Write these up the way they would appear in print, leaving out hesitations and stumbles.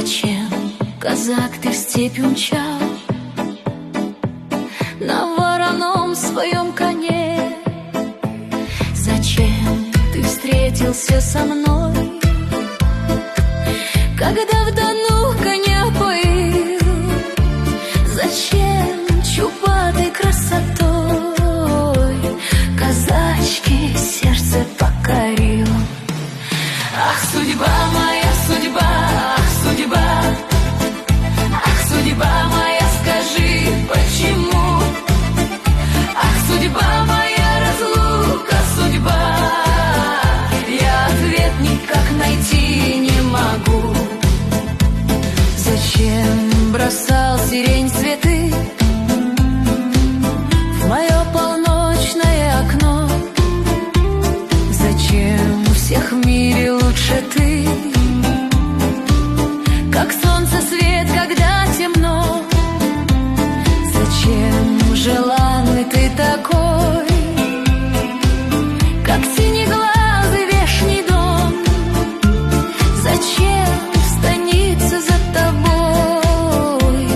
Зачем, казак, ты в степь умчал на вороном своем коне? Зачем ты встретился со мной, когда в Дону коня поил? Зачем чубатой красотой казачки сердце покорил? Ах, судьба моя, судьба, ах, судьба, ах, судьба моя, скажи, почему? Ах, судьба моя, разлука, судьба, я ответ никак найти не могу. Зачем бросал сирень цветы в мое полночное окно? Зачем у всех в мире лучше ты, как солнце свет, когда темно? Зачем желанный ты такой, как синеглазый вешний дом? Зачем в станице за тобой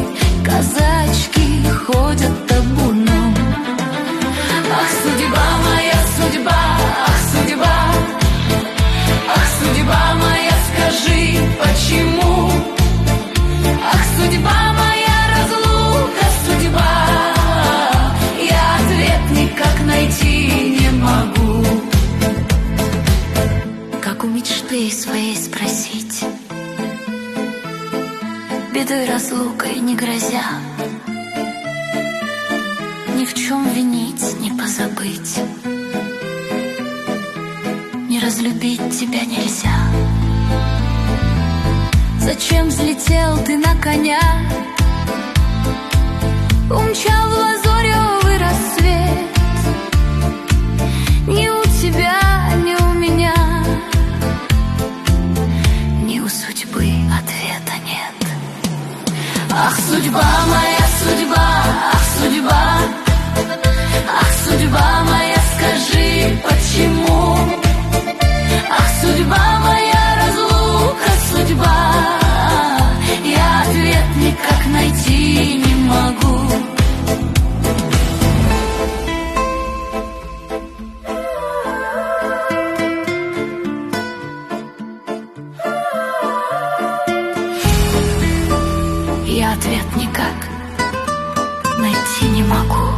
казачки ходят табуном? Ах, судьба моя, судьба, ах, судьба, ах, судьба моя, скажи, почему? Ах, судьба моя, разлука, судьба, я ответ никак найти не могу. Как у мечты своей спросить, бедой разлукой не грозя, ни в чем винить, не позабыть, не разлюбить тебя нельзя. Зачем взлетел ты на коня, умчал в лазоревый рассвет? Ни у тебя, ни у меня, ни у судьбы ответа нет. Ах, судьба моя, судьба, ах, судьба, ах, судьба моя, скажи, почему? Ах, судьба моя, разлука, судьба, я ответ никак найти не могу. Я ответ никак найти не могу.